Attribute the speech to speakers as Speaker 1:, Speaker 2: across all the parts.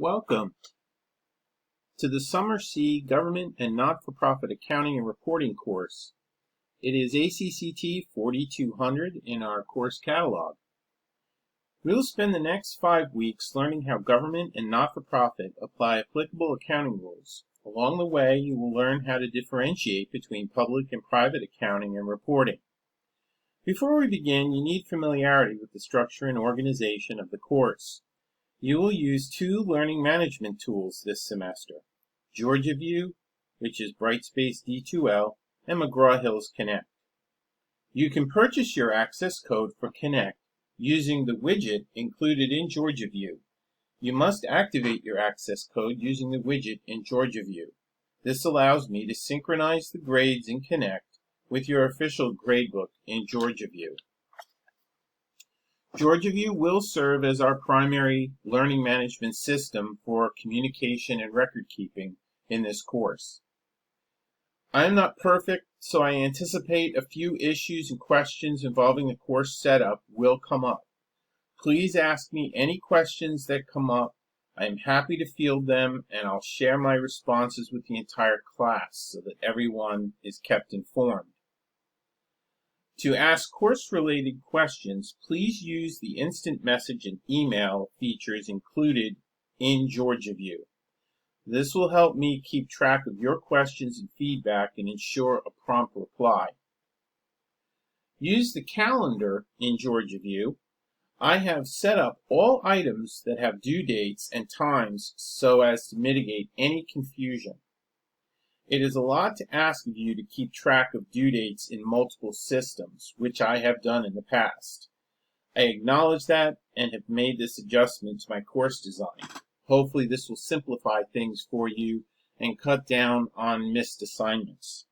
Speaker 1: Welcome to the Summer C Government and Not-for-Profit Accounting and Reporting course. It is ACCT 4200 in our course catalog. We will spend the next 5 weeks learning how government and not-for-profit apply applicable accounting rules. Along the way, you will learn how to differentiate between public and private accounting and reporting. Before we begin, you need familiarity with the structure and organization of the course. You will use 2 learning management tools this semester, GeorgiaView, which is Brightspace D2L, and McGraw-Hill's Connect. You can purchase your access code for Connect using the widget included in GeorgiaView. You must activate your access code using the widget in GeorgiaView. This allows me to synchronize the grades in Connect with your official gradebook in GeorgiaView. GeorgiaView will serve as our primary learning management system for communication and record keeping in this course. I am not perfect, so I anticipate a few issues and questions involving the course setup will come up. Please ask me any questions that come up. I am happy to field them, and I'll share my responses with the entire class so that everyone is kept informed. To ask course-related questions, please use the instant message and email features included in GeorgiaView. This will help me keep track of your questions and feedback and ensure a prompt reply. Use the calendar in GeorgiaView. I have set up all items that have due dates and times so as to mitigate any confusion. It is a lot to ask of you to keep track of due dates in multiple systems, which I have done in the past. I acknowledge that and have made this adjustment to my course design. Hopefully this will simplify things for you and cut down on missed assignments.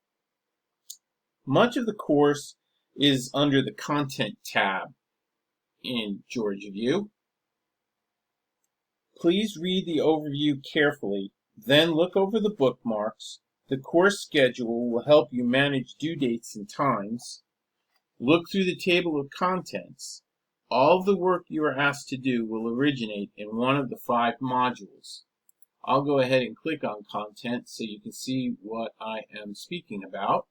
Speaker 1: Much of the course is under the Content tab in GeorgiaView. Please read the overview carefully, then look over the bookmarks. The course schedule will help you manage due dates and times. Look through the table of contents. All of the work you are asked to do will originate in one of the 5 modules. I'll go ahead and click on content so you can see what I am speaking about.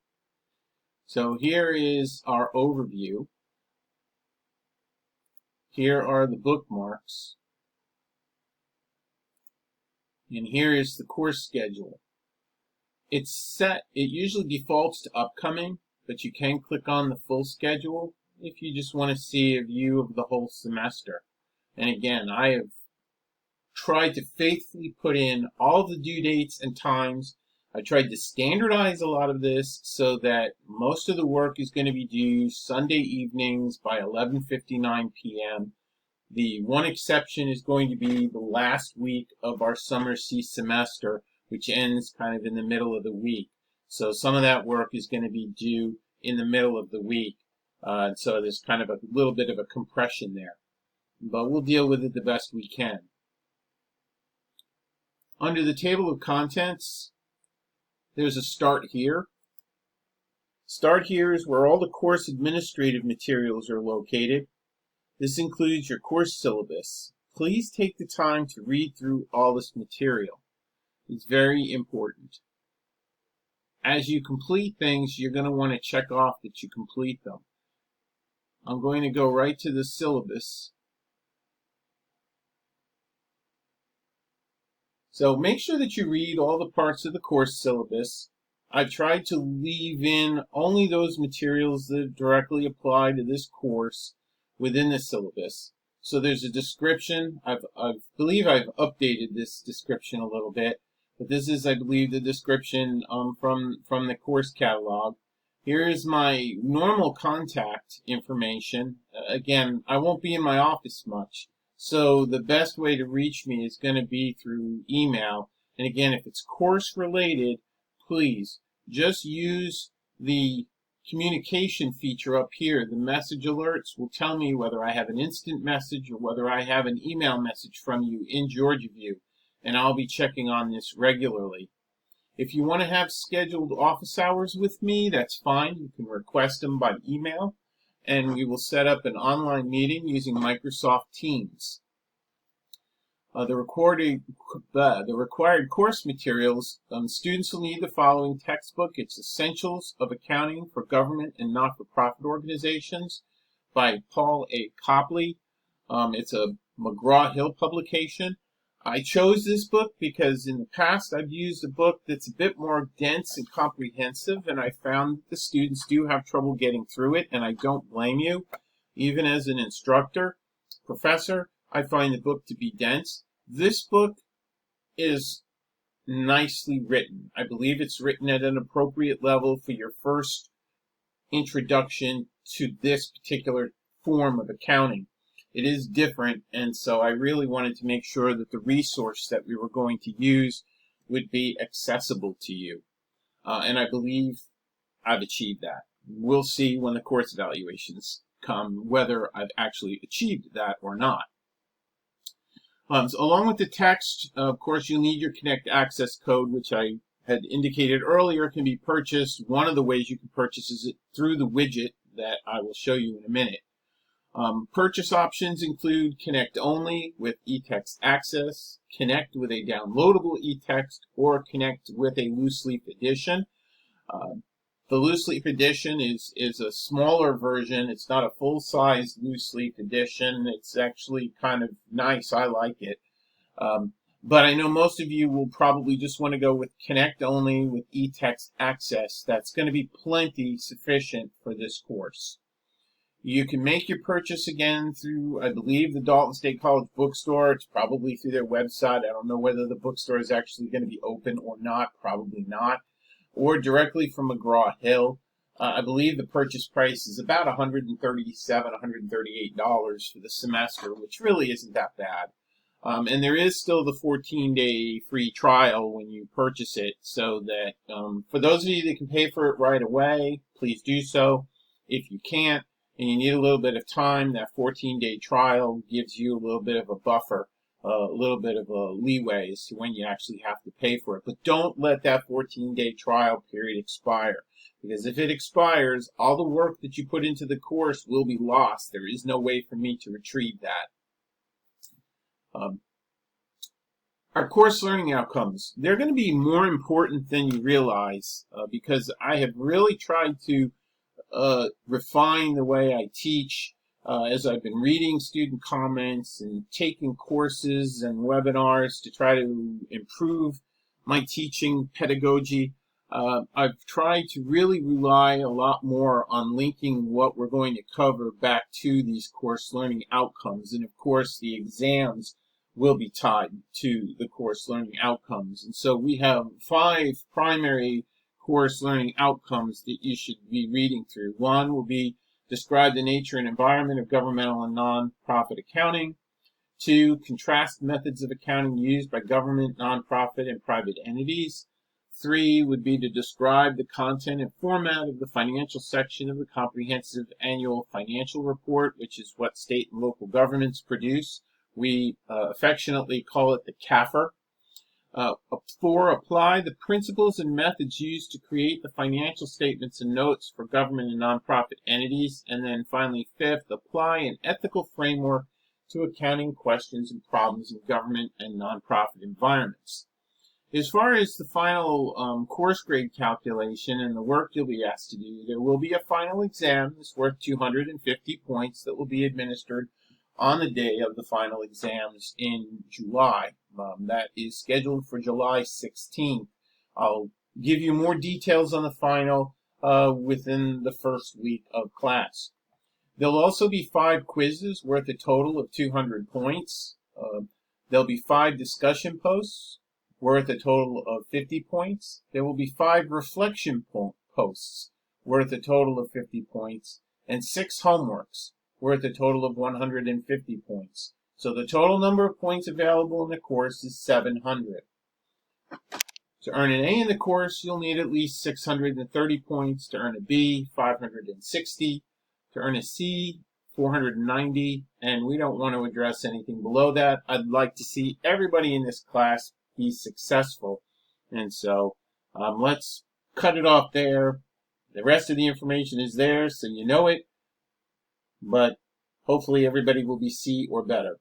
Speaker 1: So here is our overview. Here are the bookmarks. And here is the course schedule. It's set, it usually defaults to upcoming, but you can click on the full schedule if you just want to see a view of the whole semester. And again, I have tried to faithfully put in all the due dates and times. I tried to standardize a lot of this so that most of the work is going to be due Sunday evenings by 11:59 p.m. The one exception is going to be the last week of our Summer C semester, which ends kind of in the middle of the week. So some of that work is going to be due in the middle of the week. So there's kind of a little bit of a compression there. But we'll deal with it the best we can. Under the table of contents, there's a Start Here. Start Here is where all the course administrative materials are located. This includes your course syllabus. Please take the time to read through all this material. It's very important. As you complete things, you're going to want to check off that you complete them. I'm going to go right to the syllabus. So make sure that you read all the parts of the course syllabus. I've tried to leave in only those materials that directly apply to this course within the syllabus. So there's a description. I believe I've updated this description a little bit. But this is, I believe, the description from the course catalog. Here is my normal contact information. Again, I won't be in my office much, so the best way to reach me is going to be through email. And again, if it's course related, please just use the communication feature up here. The message alerts will tell me whether I have an instant message or whether I have an email message from you in GeorgiaView. And I'll be checking on this regularly. If you want to have scheduled office hours with me, that's fine. You can request them by email, and we will set up an online meeting using Microsoft Teams. The required course materials, students will need the following textbook. It's Essentials of Accounting for Government and Not-for-Profit Organizations by Paul A. Copley. It's a McGraw-Hill publication. I chose this book because in the past I've used a book that's a bit more dense and comprehensive, and I found that the students do have trouble getting through it, and I don't blame you. Even as an professor, I find the book to be dense. This book is nicely written. I believe it's written at an appropriate level for your first introduction to this particular form of accounting. It is different, and so I really wanted to make sure that the resource that we were going to use would be accessible to you. And I believe I've achieved that. We'll see when the course evaluations come whether I've actually achieved that or not. So along with the text, of course, you'll need your Connect access code, which I had indicated earlier can be purchased. One of the ways you can purchase is through the widget that I will show you in a minute. Purchase options include Connect only with eText access, Connect with a downloadable eText, or Connect with a loose leaf edition. The loose leaf edition is a smaller version. It's not a full-size loose leaf edition. It's actually kind of nice. I like it. But I know most of you will probably just want to go with Connect only with eText access. That's going to be plenty sufficient for this course. You can make your purchase again through, I believe, the Dalton State College bookstore. It's probably through their website. I don't know whether the bookstore is actually going to be open or not. Probably not. Or directly from McGraw-Hill. I believe the purchase price is about $137, $138 for the semester, which really isn't that bad. And there is still the 14-day free trial when you purchase it, so that for those of you that can pay for it right away, please do so. If you can't, and you need a little bit of time, that 14-day trial gives you a little bit of a buffer, a little bit of a leeway as to when you actually have to pay for it. But don't let that 14-day trial period expire, because if it expires, all the work that you put into the course will be lost. There is no way for me to retrieve that. Our course learning outcomes, they're going to be more important than you realize because I have really tried to refine the way I teach as I've been reading student comments and taking courses and webinars to try to improve my teaching pedagogy. I've tried to really rely a lot more on linking what we're going to cover back to these course learning outcomes. And of course, the exams will be tied to the course learning outcomes. And so we have 5 primary course learning outcomes that you should be reading through. 1 will be describe the nature and environment of governmental and nonprofit accounting. 2, contrast methods of accounting used by government, nonprofit, and private entities. 3 would be to describe the content and format of the financial section of the Comprehensive Annual Financial Report, which is what state and local governments produce. We affectionately call it the CAFR. 4, apply the principles and methods used to create the financial statements and notes for government and nonprofit entities. And then finally, 5th, apply an ethical framework to accounting questions and problems in government and nonprofit environments. As far as the final course grade calculation and the work you'll be asked to do, there will be a final exam that's worth 250 points that will be administered on the day of the final exams in July. That is scheduled for July 16th. I'll give you more details on the final within the first week of class. There'll also be 5 quizzes worth a total of 200 points. There'll be 5 discussion posts worth a total of 50 points. There will be 5 reflection posts worth a total of 50 points, and 6 homeworks worth a total of 150 points. So the total number of points available in the course is 700. To earn an A in the course, you'll need at least 630 points. To earn a B, 560. To earn a C, 490. And we don't want to address anything below that. I'd like to see everybody in this class be successful. And so let's cut it off there. The rest of the information is there, so you know it. But hopefully everybody will be C or better.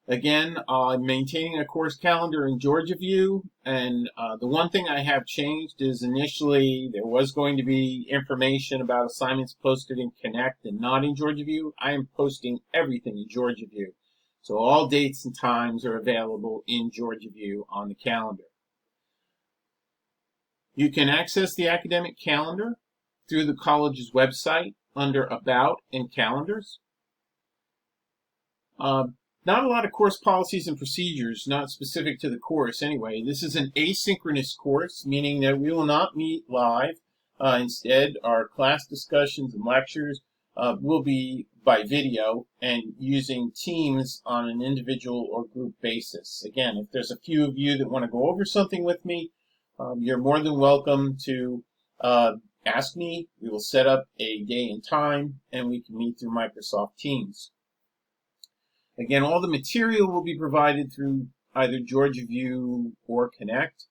Speaker 1: Again, I'm maintaining a course calendar in Georgia View, and the one thing I have changed is initially there was going to be information about assignments posted in Connect and not in Georgia View. I am posting everything in Georgia View. So all dates and times are available in Georgia View on the calendar. You can access the academic calendar through the college's website under About and Calendars. Not a lot of course policies and procedures, not specific to the course anyway. This is an asynchronous course, meaning that we will not meet live. Instead, our class discussions and lectures will be by video and using Teams on an individual or group basis. Again, if there's a few of you that want to go over something with me, you're more than welcome to ask me. We will set up a day and time, and we can meet through Microsoft Teams. Again, all the material will be provided through either Georgia View or Connect.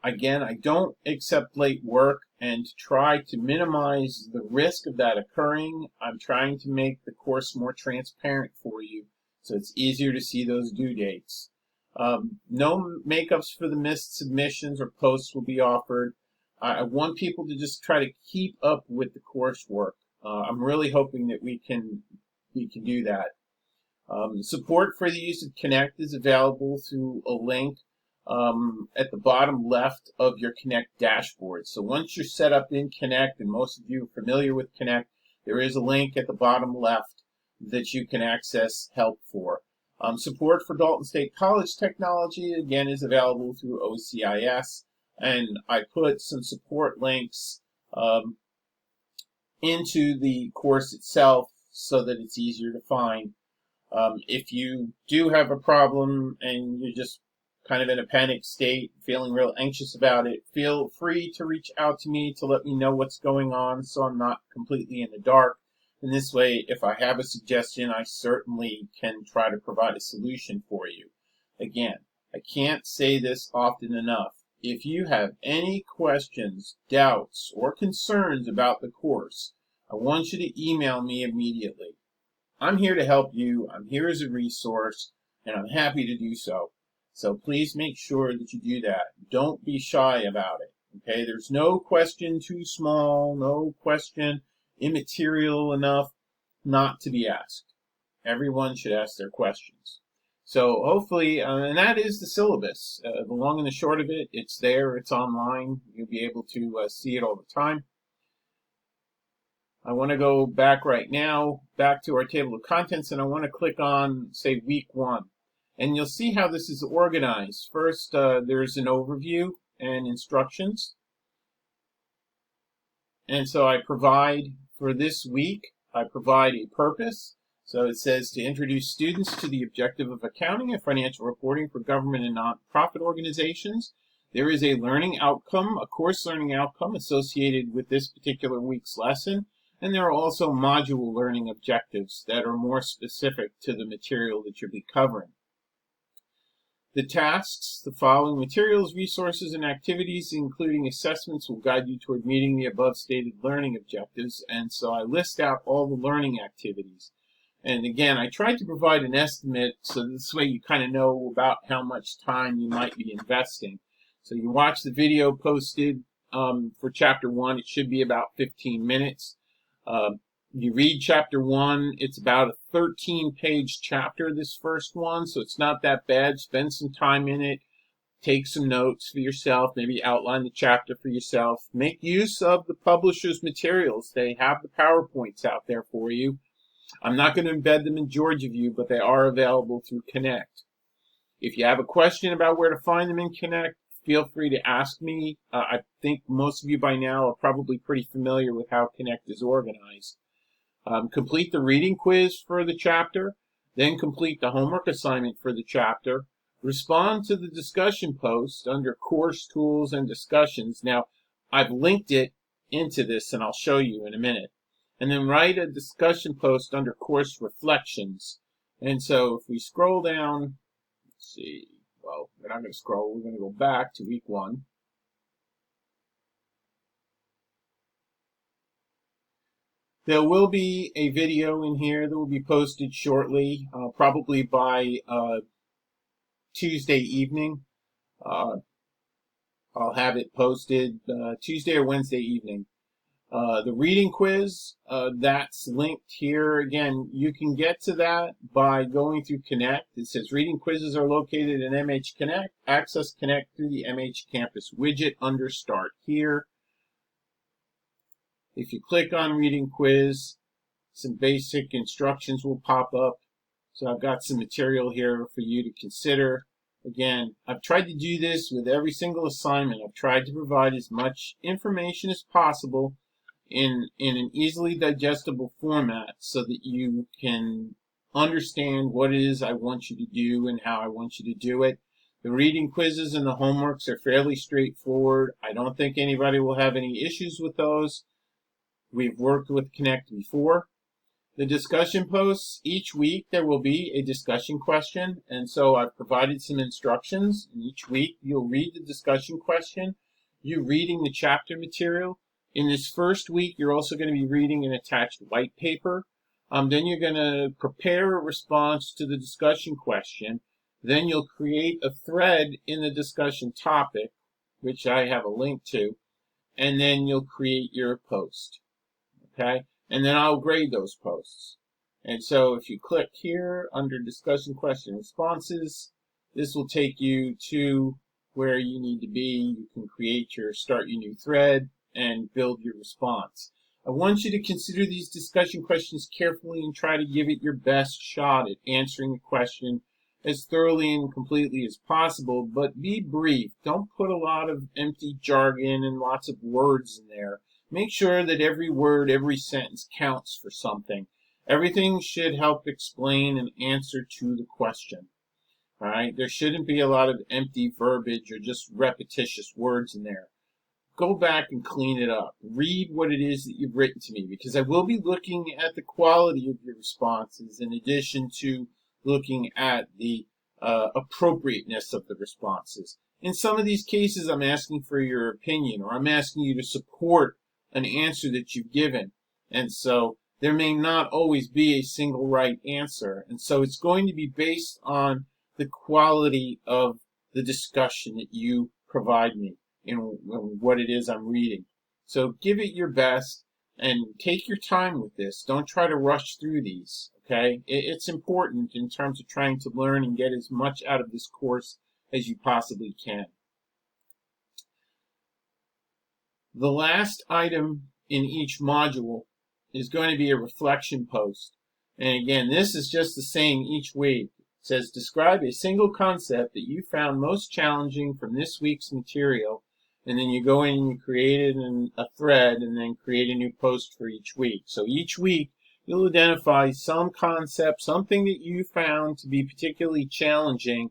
Speaker 1: Again, I don't accept late work, and to try to minimize the risk of that occurring, I'm trying to make the course more transparent for you so it's easier to see those due dates. No makeups for the missed submissions or posts will be offered. I want people to just try to keep up with the coursework. I'm really hoping that we can do that. Support for the use of Connect is available through a link at the bottom left of your Connect dashboard. So once you're set up in Connect, and most of you are familiar with Connect, there is a link at the bottom left that you can access help for. Support for Dalton State College technology, again, is available through OCIS, and I put some support links into the course itself so that it's easier to find. If you do have a problem and you're just kind of in a panic state, feeling real anxious about it, feel free to reach out to me to let me know what's going on so I'm not completely in the dark. And this way, if I have a suggestion, I certainly can try to provide a solution for you. Again, I can't say this often enough. If you have any questions, doubts, or concerns about the course, I want you to email me immediately. I'm here to help you. I'm here as a resource, and I'm happy to do so. So please make sure that you do that. Don't be shy about it. Okay? There's no question too small, no question immaterial enough not to be asked. Everyone should ask their questions. So hopefully, and that is the syllabus. The long and the short of it, it's there, it's online. You'll be able to see it all the time. I want to go back right now, back to our table of contents, and I want to click on, say, week 1. And you'll see how this is organized. First, there's an overview and instructions. And so I provide, for this week, I provide a purpose. So it says to introduce students to the objective of accounting and financial reporting for government and nonprofit organizations. There is a learning outcome, a course learning outcome associated with this particular week's lesson. And there are also module learning objectives that are more specific to the material that you'll be covering. The tasks, the following materials, resources, and activities, including assessments, will guide you toward meeting the above stated learning objectives. And so I list out all the learning activities. And again, I tried to provide an estimate so this way you kind of know about how much time you might be investing. So you watch the video posted for Chapter 1. It should be about 15 minutes. You read Chapter 1. It's about a 13-page chapter, this first one, so it's not that bad. Spend some time in it. Take some notes for yourself. Maybe outline the chapter for yourself. Make use of the publisher's materials. They have the PowerPoints out there for you. I'm not going to embed them in Georgia View, but they are available through Connect. If you have a question about where to find them in Connect, feel free to ask me. I think most of you by now are probably pretty familiar with how Connect is organized. Complete the reading quiz for the chapter, then complete the homework assignment for the chapter. Respond to the discussion post under Course Tools and Discussions. Now, I've linked it into this, and I'll show you in a minute. And then write a discussion post under Course Reflections. And so if we scroll down, let's see, well, we're not going to scroll. We're going to go back to week 1. There will be a video in here that will be posted shortly, probably by Tuesday evening. I'll have it posted Tuesday or Wednesday evening. The reading quiz, that's linked here. Again, you can get to that by going through Connect. It says reading quizzes are located in MH Connect. Access Connect through the MH Campus widget under Start here. If you click on reading quiz, some basic instructions will pop up. So I've got some material here for you to consider. Again, I've tried to do this with every single assignment. I've tried to provide as much information as possible in an easily digestible format so that you can understand what it is I want you to do and how I want you to do it. The reading quizzes and the homeworks are fairly straightforward. I don't think anybody will have any issues with those. We've worked with Connect before. The discussion posts, each week there will be a discussion question, and so I've provided some instructions. And each week you'll read the discussion question, you're reading the chapter material. In this first week, you're also going to be reading an attached white paper. Then you're going to prepare a response to the discussion question. Then you'll create a thread in the discussion topic, which I have a link to, and then you'll create your post. Okay? And then I'll grade those posts. And so if you click here under discussion question responses, this will take you to where you need to be. You can start your new thread and build your response. I want you to consider these discussion questions carefully and try to give it your best shot at answering the question as thoroughly and completely as possible, but be brief. Don't put a lot of empty jargon and lots of words in there. Make sure that every word, every sentence counts for something. Everything should help explain an answer to the question. All right? There shouldn't be a lot of empty verbiage or just repetitious words in there. Go back and clean it up. Read what it is that you've written to me, because I will be looking at the quality of your responses in addition to looking at the appropriateness of the responses. In some of these cases, I'm asking for your opinion, or I'm asking you to support an answer that you've given. And so there may not always be a single right answer. And so it's going to be based on the quality of the discussion that you provide me in what it is I'm reading. So give it your best and take your time with this. Don't try to rush through these, okay? It's important in terms of trying to learn and get as much out of this course as you possibly can. The last item in each module is going to be a reflection post. And again, this is just the same each week. It says, describe a single concept that you found most challenging from this week's material. And then you go in and you create a thread and then create a new post for each week. So each week you'll identify some concept, something that you found to be particularly challenging,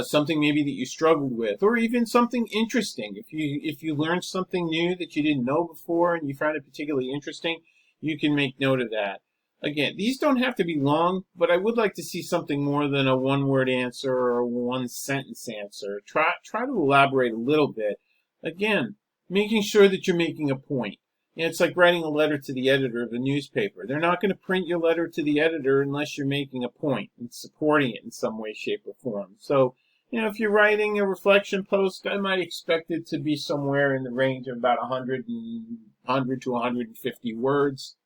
Speaker 1: something maybe that you struggled with, or even something interesting. If you learned something new that you didn't know before and you found it particularly interesting, you can make note of that. Again, these don't have to be long, but I would like to see something more than a one-word answer or a one-sentence answer. Try to elaborate a little bit. Again, making sure that you're making a point. It's like writing a letter to the editor of a newspaper. They're not going to print your letter to the editor unless you're making a point and supporting it in some way, shape, or form. So, if you're writing a reflection post, I might expect it to be somewhere in the range of about 100 to 150 words.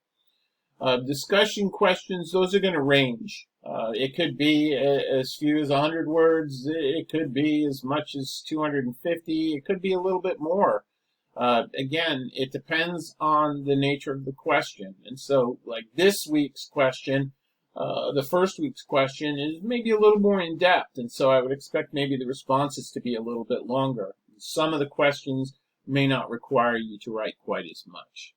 Speaker 1: Discussion questions, those are going to range. It could be as few as 100 words. It could be as much as 250. It could be a little bit more. Again, it depends on the nature of the question. And so, like this week's question, the first week's question is maybe a little more in depth. And so I would expect maybe the responses to be a little bit longer. Some of the questions may not require you to write quite as much.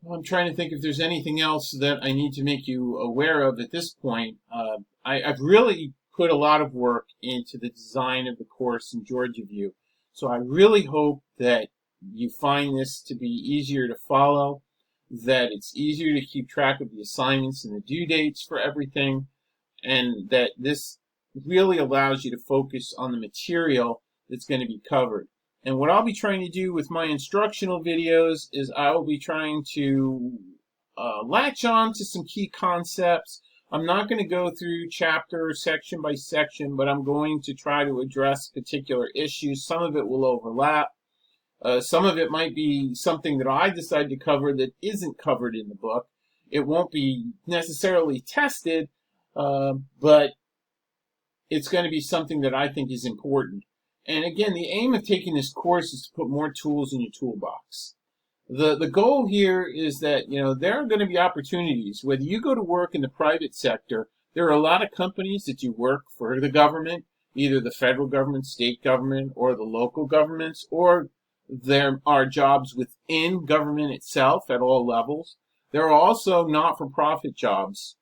Speaker 1: I'm trying to think if there's anything else that I need to make you aware of at this point. I've really put a lot of work into the design of the course in Georgia View. So I really hope that you find this to be easier to follow, that it's easier to keep track of the assignments and the due dates for everything, and that this really allows you to focus on the material that's going to be covered. And what I'll be trying to do with my instructional videos is I will be trying to latch on to some key concepts. I'm not going to go through chapter section by section, but I'm going to try to address particular issues. Some of it will overlap. Some of it might be something that I decide to cover that isn't covered in the book. It won't be necessarily tested, but it's going to be something that I think is important. And again, the aim of taking this course is to put more tools in your toolbox. The goal here is that, there are going to be opportunities. Whether you go to work in the private sector, there are a lot of companies that you work for the government, either the federal government, state government, or the local governments, or there are jobs within government itself at all levels. There are also not-for-profit jobs.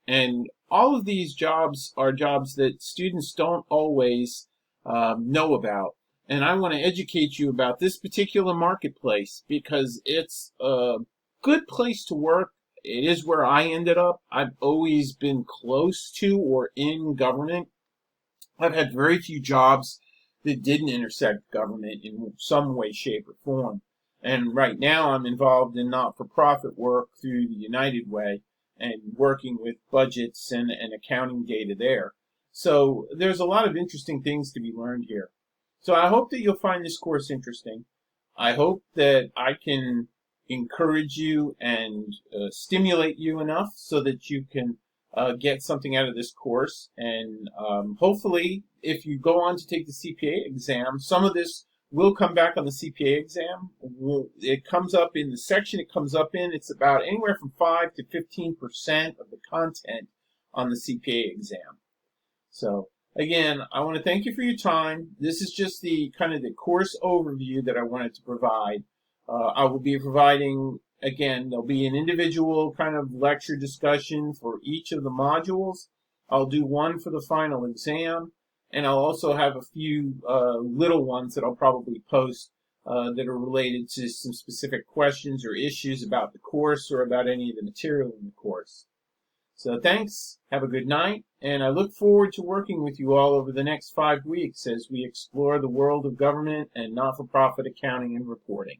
Speaker 1: And all of these jobs are jobs that students don't always know about. And I want to educate you about this particular marketplace because it's a good place to work. It is where I ended up. I've always been close to or in government. I've had very few jobs that didn't intersect government in some way, shape, or form. And right now I'm involved in not-for-profit work through the United Way and working with budgets and accounting data there. So there's a lot of interesting things to be learned here. So I hope that you'll find this course interesting. I hope that I can encourage you and stimulate you enough so that you can get something out of this course. And hopefully, if you go on to take the CPA exam, some of this will come back on the CPA exam. It comes up in the section it comes up in. It's about anywhere from 5 to 15% of the content on the CPA exam. So again, I want to thank you for your time. This is just the kind of the course overview that I wanted to provide. I will be providing, again, there'll be an individual kind of lecture discussion for each of the modules. I'll do one for the final exam, and I'll also have a few little ones that I'll probably post that are related to some specific questions or issues about the course or about any of the material in the course. So thanks, have a good night, and I look forward to working with you all over the next 5 weeks as we explore the world of government and not-for-profit accounting and reporting.